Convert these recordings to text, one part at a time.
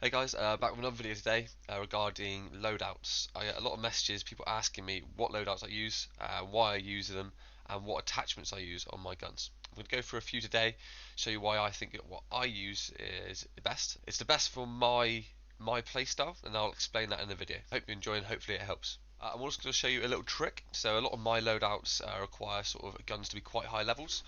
Hey guys, back with another video today regarding loadouts. I get a lot of messages, people asking me what loadouts I use, why I use them, and what attachments I use on my guns. I'm going to go through a few today, show you why I think what I use is the best. It's the best for my playstyle, and I'll explain that in the video. Hope you enjoy and hopefully it helps. I'm also going to show you a little trick. So a lot of my loadouts require sort of guns to be quite high levels,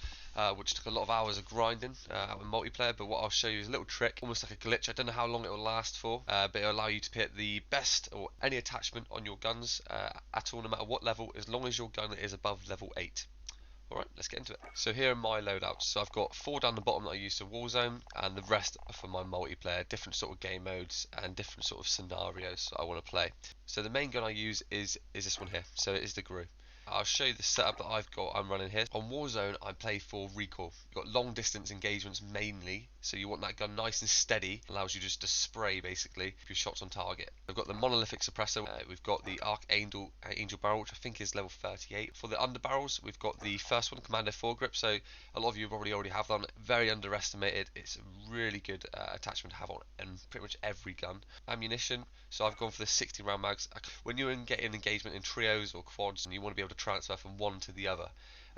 which took a lot of hours of grinding out in multiplayer. But what I'll show you is a little trick, almost like a glitch. I don't know how long it will last for, but it'll allow you to pick the best or any attachment on your guns at all, no matter what level, as long as your gun is above level 8. Alright, let's get into it. So here are my loadouts. So I've got 4 down the bottom that I use for Warzone, and the rest are for my multiplayer, different sort of game modes and different sort of scenarios I want to play. So the main gun I use is this one here. So it is the GRU. I'll show you the setup that I'm running here. On Warzone, I play for recoil. You've got long distance engagements mainly, so you want that gun nice and steady. Allows you just to spray basically your shots on target. I've got the monolithic suppressor. We've got the Archangel Angel barrel, which I think is level 38. For the underbarrels, we've got the first one, Commando foregrip. So a lot of you probably already have them. Very underestimated. It's a really good attachment to have on pretty much every gun. Ammunition. So I've gone for the 60 round mags. When you're getting engagement in trios or quads and you want to be able to transfer from one to the other,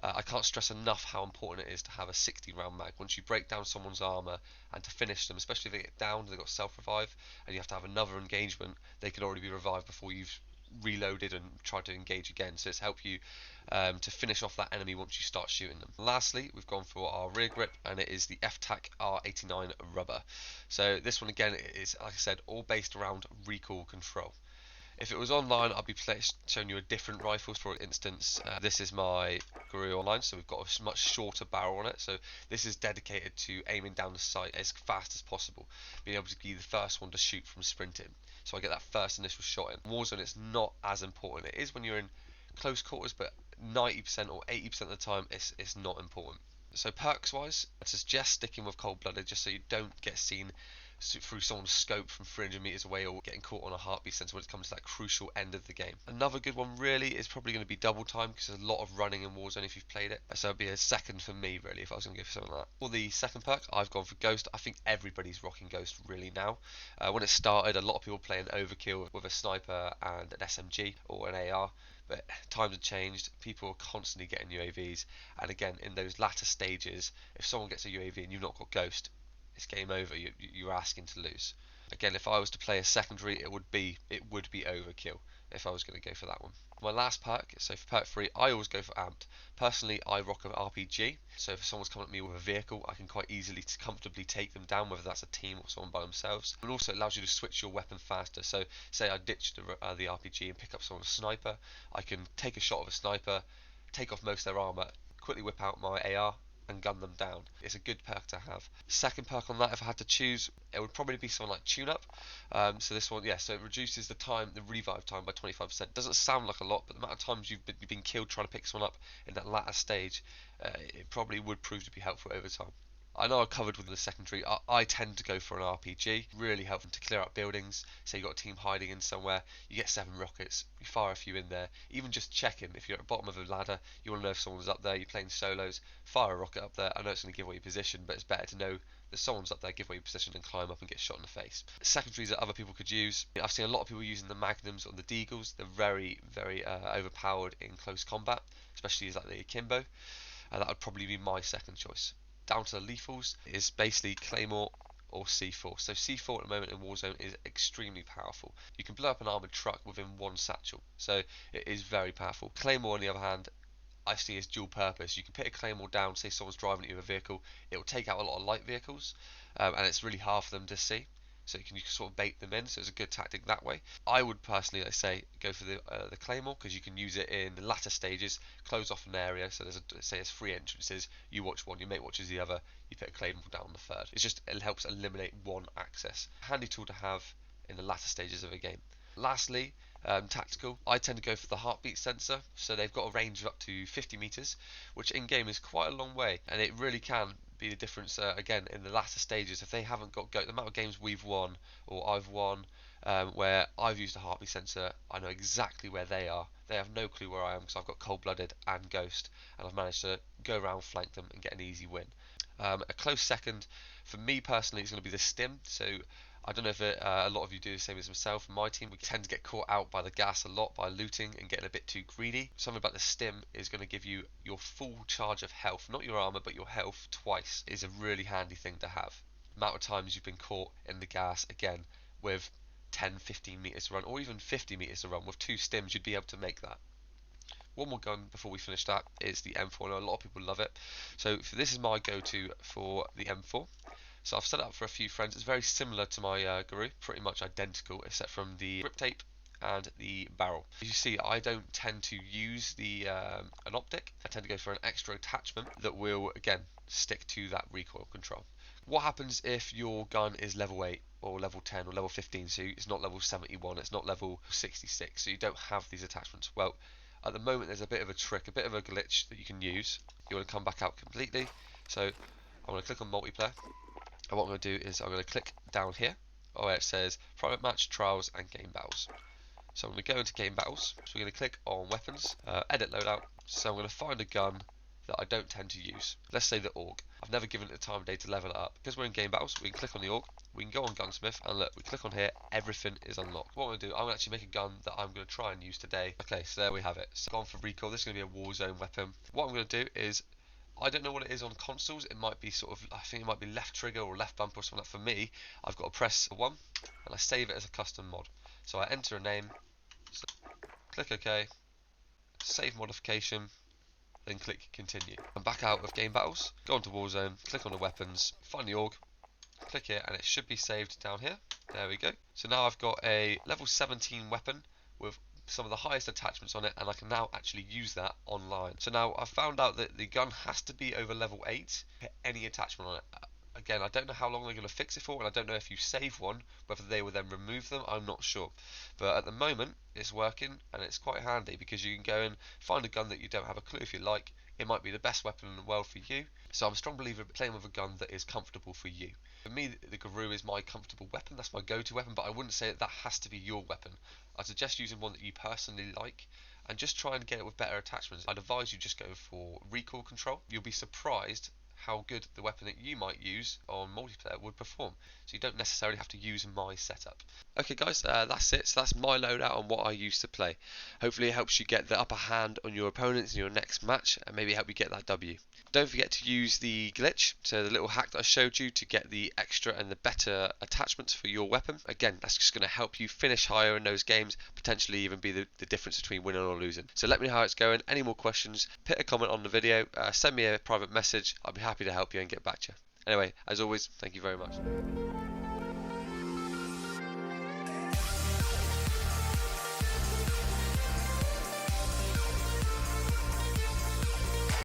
I can't stress enough how important it is to have a 60 round mag. Once you break down someone's armor and to finish them, especially if they get downed, they've got self revive and you have to have another engagement, they can already be revived before you've reloaded and tried to engage again. So it's helped you to finish off that enemy once you start shooting them. Lastly, we've gone for our rear grip, and it is the F-Tac R89 rubber. So this one again is, like I said, all based around recoil control. If it was online, I'd be showing you a different rifle. For instance, this is my GRU online, so we've got a much shorter barrel on it. So this is dedicated to aiming down the sight as fast as possible, being able to be the first one to shoot from sprinting. So I get that first initial shot in. Warzone, it's not as important. It is when you're in close quarters, but 90% or 80% of the time, it's not important. So perks wise, I suggest sticking with cold blooded just so you don't get seen through someone's scope from 300 meters away or getting caught on a heartbeat sensor when it comes to that crucial end of the game. Another good one really is probably going to be double time, because there's a lot of running in Warzone if you've played it. So it'd be a second for me really if I was going to go for something like that. For the second perk, I've gone for Ghost. I think everybody's rocking Ghost really now. When it started, a lot of people playing Overkill with a sniper and an SMG or an AR. But times have changed, people are constantly getting UAVs, and again in those latter stages, if someone gets a UAV and you've not got Ghost, it's game over. You're asking to lose. Again, if I was to play a secondary, it would be overkill if I was going to go for that one. My last perk, so for perk 3, I always go for amped. Personally, I rock an RPG, so if someone's coming at me with a vehicle, I can quite easily comfortably take them down, whether that's a team or someone by themselves. It also allows you to switch your weapon faster. So say I ditch the RPG and pick up someone's sniper, I can take a shot of a sniper, take off most of their armor, quickly whip out my AR and gun them down. It's a good perk to have. Second perk on that, if I had to choose, it would probably be something like Tune Up. So this one, yeah, so it reduces the revive time by 25%. Doesn't sound like a lot, but the amount of times you've been killed trying to pick someone up in that latter stage, it probably would prove to be helpful over time. I know I covered with the secondary. I tend to go for an RPG. Really helpful to clear up buildings. Say you've got a team hiding in somewhere, you get 7 rockets, you fire a few in there. Even just checking, if you're at the bottom of a ladder, you want to know if someone's up there, you're playing solos, fire a rocket up there. I know it's going to give away your position, but it's better to know that someone's up there, give away your position, and climb up and get shot in the face. Secondaries that other people could use. I've seen a lot of people using the Magnums or the Deagles. They're very, very overpowered in close combat, especially as like the Akimbo. That would probably be my second choice. Down to the lethals is basically Claymore or C4. So C4 at the moment in Warzone is extremely powerful. You can blow up an armoured truck within one satchel, so it is very powerful. Claymore on the other hand, I see as dual purpose. You can put a Claymore down, say someone's driving at you with a vehicle, it will take out a lot of light vehicles, and it's really hard for them to see. So you can sort of bait them in, so it's a good tactic that way. I would personally, let's say, go for the Claymore, because you can use it in the latter stages, close off an area. So there's 3 entrances, you watch one, your mate watches the other, you put a Claymore down on the third. It helps eliminate one access. Handy tool to have in the latter stages of a game. Lastly, tactical. I tend to go for the heartbeat sensor, so they've got a range of up to 50 meters, which in game is quite a long way, and it really can be the difference again in the latter stages. If they haven't got the amount of games we've won or I've won where I've used a heartbeat sensor, I know exactly where they are. They have no clue where I am because I've got cold blooded and ghost, and I've managed to go around, flank them, and get an easy win. A close second for me personally is going to be the stim. So I don't know if a lot of you do the same as myself. In my team, we tend to get caught out by the gas a lot by looting and getting a bit too greedy. Something about the stim is going to give you your full charge of health, not your armor, but your health twice. Is a really handy thing to have. The amount of times you've been caught in the gas, again, with 10, 15 meters to run, or even 50 meters to run, with 2 stims, you'd be able to make that. One more gun before we finish that is the M4. I know a lot of people love it. So this is my go-to for the M4. So I've set it up for a few friends. It's very similar to my Guru, pretty much identical, except from the grip tape and the barrel. As you see, I don't tend to use an optic. I tend to go for an extra attachment that will, again, stick to that recoil control. What happens if your gun is level 8 or level 10 or level 15, so it's not level 71, it's not level 66, so you don't have these attachments? Well, at the moment there's a bit of a trick, a bit of a glitch that you can use. You want to come back out completely, so I'm going to click on multiplayer, and what I'm going to do is I'm going to click down here where it says private match, trials and game battles. So I'm going to go into game battles, so we're going to click on weapons, edit loadout, so I'm going to find a gun that I don't tend to use. Let's say the AUG. I've never given it the time of day to level it up. Because we're in game battles, we can click on the AUG, we can go on gunsmith, and look, we click on here, everything is unlocked. What I'm going to do, I'm going to actually make a gun that I'm going to try and use today. Okay, so there we have it. So gone for recoil, this is going to be a Warzone weapon. What I'm going to do is, I don't know what it is on consoles, it might be sort of, I think it might be left trigger or left bumper or something like that. For me, I've got to press 1, and I save it as a custom mod. So I enter a name, so click OK, save modification, then click continue. I'm back out of game battles, go onto Warzone, click on the weapons, find the AUG, click here, and it should be saved down here. There we go. So now I've got a level 17 weapon with some of the highest attachments on it, and I can now actually use that online. So now I've found out that the gun has to be over level 8 to put any attachment on it. Again, I don't know how long they're going to fix it for, and I don't know if you save one, whether they will then remove them, I'm not sure. But at the moment, it's working, and it's quite handy, because you can go and find a gun that you don't have a clue if you like. It might be the best weapon in the world for you. So I'm a strong believer in playing with a gun that is comfortable for you. For me, the Guru is my comfortable weapon, that's my go-to weapon, but I wouldn't say that has to be your weapon. I suggest using one that you personally like, and just try and get it with better attachments. I'd advise you just go for recoil control. You'll be surprised how good the weapon that you might use on multiplayer would perform. So you don't necessarily have to use my setup. Okay guys, that's it. So that's my loadout on what I used to play. Hopefully it helps you get the upper hand on your opponents in your next match, and maybe help you get that W. Don't forget to use the glitch, so the little hack that I showed you, to get the extra and the better attachments for your weapon. Again, that's just going to help you finish higher in those games, potentially even be the difference between winning or losing. So let me know how it's going. Any more questions, put a comment on the video, send me a private message. I'll be happy to help you and get back to you. Anyway, as always, thank you very much.